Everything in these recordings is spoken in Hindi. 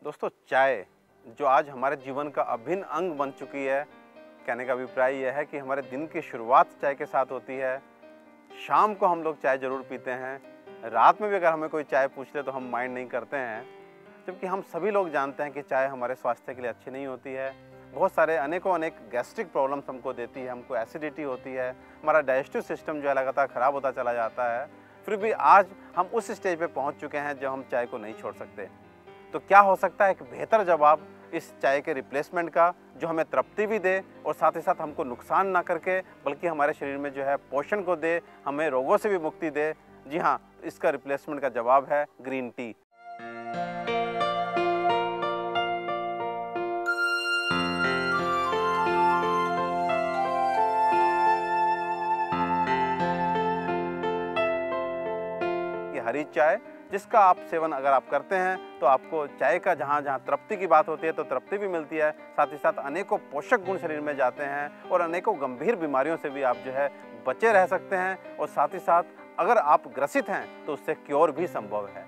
दोस्तों, चाय जो आज हमारे जीवन का अभिन्न अंग बन चुकी है, कहने का अभिप्राय यह है कि हमारे दिन की शुरुआत चाय के साथ होती है। शाम को हम लोग चाय ज़रूर पीते हैं। रात में भी अगर हमें कोई चाय पूछ ले तो हम माइंड नहीं करते हैं, जबकि हम सभी लोग जानते हैं कि चाय हमारे स्वास्थ्य के लिए अच्छी नहीं होती है। बहुत सारे अनेकों अनेक गैस्ट्रिक प्रॉब्लम्स हमको देती है, हमको एसिडिटी होती है, हमारा डाइजेस्टिव सिस्टम जो है लगातार ख़राब होता चला जाता है। फिर भी आज हम उस स्टेज पे पहुंच चुके हैं जब हम चाय को नहीं छोड़ सकते। तो क्या हो सकता है एक बेहतर जवाब इस चाय के रिप्लेसमेंट का, जो हमें तृप्ति भी दे और साथ ही साथ हमको नुकसान ना करके बल्कि हमारे शरीर में जो है पोषण को दे, हमें रोगों से भी मुक्ति दे। जी हाँ, इसका रिप्लेसमेंट का जवाब है ग्रीन टी। ये हरी चाय जिसका आप सेवन अगर आप करते हैं तो आपको चाय का जहाँ जहाँ तृप्ति की बात होती है तो तृप्ति भी मिलती है, साथ ही साथ अनेकों पोषक गुण शरीर में जाते हैं और अनेकों गंभीर बीमारियों से भी आप जो है बचे रह सकते हैं। और साथ ही साथ अगर आप ग्रसित हैं तो उससे क्योर भी संभव है।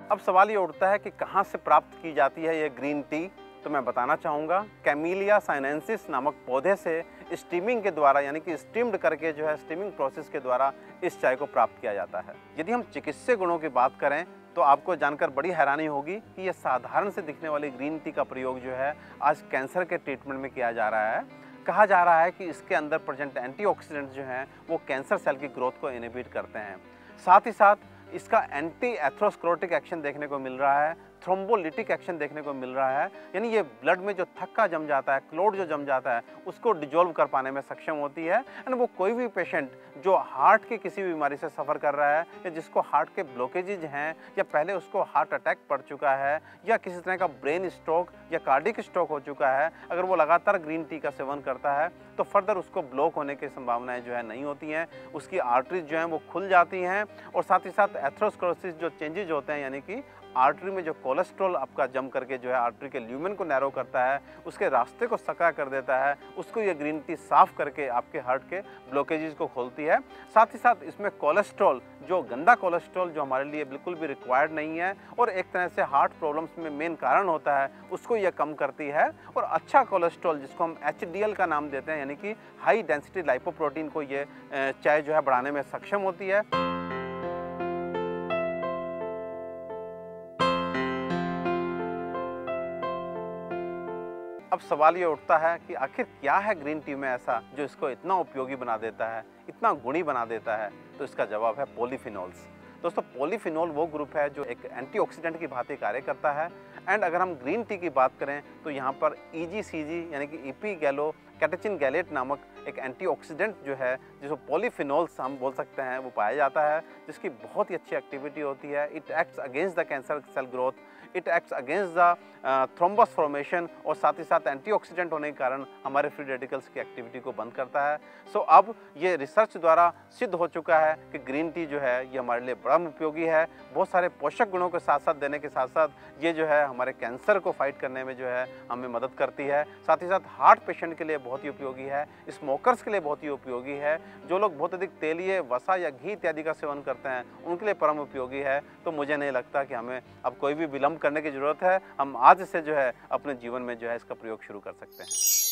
अब सवाल ये उठता है कि कहाँ से प्राप्त की जाती है ये ग्रीन टी। तो मैं बताना चाहूँगा, कैमिलिया साइनेंसिस नामक पौधे से स्टीमिंग के द्वारा, यानी कि स्टीम्ड करके जो है स्टीमिंग प्रोसेस के द्वारा इस चाय को प्राप्त किया जाता है। यदि हम चिकित्सीय गुणों की बात करें तो आपको जानकर बड़ी हैरानी होगी कि यह साधारण से दिखने वाली ग्रीन टी का प्रयोग जो है आज कैंसर के ट्रीटमेंट में किया जा रहा है। कहा जा रहा है कि इसके अंदर प्रेजेंट एंटीऑक्सीडेंट जो हैं वो कैंसर सेल की ग्रोथ को इनहिबिट करते हैं। साथ ही साथ इसका एंटी एथेरोस्क्लेरोटिक एक्शन देखने को मिल रहा है, थ्रोम्बोलिटिक एक्शन देखने को मिल रहा है, यानी ये ब्लड में जो थक्का जम जाता है, क्लोट जो जम जाता है, उसको डिजोल्व कर पाने में सक्षम होती है। एंड वो कोई भी पेशेंट जो हार्ट की किसी भी बीमारी से सफ़र कर रहा है या जिसको हार्ट के ब्लॉकेजेज हैं या पहले उसको हार्ट अटैक पड़ चुका है या किसी तरह का ब्रेन स्ट्रोक या कार्डिक स्ट्रोक हो चुका है, अगर वो लगातार ग्रीन टी का सेवन करता है तो फर्दर उसको ब्लॉक होने की संभावनाएं जो है नहीं होती हैं। उसकी आर्टरीज जो हैं वो खुल जाती हैं और साथ ही साथ एथेरोस्क्लेरोसिस जो चेंजेज होते हैं, यानी कि आर्टरी में जो कोलेस्ट्रॉल आपका जम करके जो है आर्टरी के ल्यूमेन को नैरो करता है, उसके रास्ते को सकरा कर देता है, उसको ये ग्रीन टी साफ करके आपके हार्ट के ब्लॉकेजेस को खोलती है। साथ ही साथ इसमें कोलेस्ट्रॉल, जो गंदा कोलेस्ट्रॉल जो हमारे लिए बिल्कुल भी रिक्वायर्ड नहीं है और एक तरह से हार्ट प्रॉब्लम्स में मेन कारण होता है, उसको ये कम करती है। और अच्छा कोलेस्ट्रॉल जिसको हम HDL का नाम देते हैं, यानी कि हाई डेंसिटी लाइपोप्रोटीन को ये चाय जो है बढ़ाने में सक्षम होती है। अब सवाल ये उठता है कि आखिर क्या है ग्रीन टी में ऐसा जो इसको इतना उपयोगी बना देता है, इतना गुणी बना देता है। तो इसका जवाब है पॉलीफिनोल्स। दोस्तों, पॉलीफिनोल वो ग्रुप है जो एक एंटीऑक्सीडेंट की भांति कार्य करता है। एंड अगर हम ग्रीन टी की बात करें तो यहाँ पर EGCG यानी कि इपीगैलो कैटेचिन गैलेट नामक एक एंटीऑक्सीडेंट जो है, जिसको पॉलीफिनोल्स हम बोल सकते हैं, वो पाया जाता है, जिसकी बहुत ही अच्छी एक्टिविटी होती है। It acts against the cancer cell growth, it acts against the thrombus formation और साथ ही साथ एंटीऑक्सीडेंट होने के कारण हमारे फ्री रेडिकल्स की एक्टिविटी को बंद करता है। सो अब ये रिसर्च द्वारा सिद्ध हो चुका है कि ग्रीन टी जो है ये हमारे लिए बड़ा उपयोगी है। बहुत सारे पोषक गुणों के साथ साथ देने के साथ साथ ये जो है हमारे कैंसर को फाइट करने में जो है हमें मदद करती है। साथ ही साथ हार्ट पेशेंट के लिए बहुत ही उपयोगी है, स्मोकर्स के लिए बहुत ही उपयोगी है, जो लोग बहुत अधिक तेलीय वसा या घी इत्यादि का सेवन करते हैं उनके लिए परम उपयोगी है। तो मुझे नहीं लगता कि हमें अब कोई भी विलंब करने की ज़रूरत है। हम आज से जो है अपने जीवन में जो है इसका प्रयोग शुरू कर सकते हैं।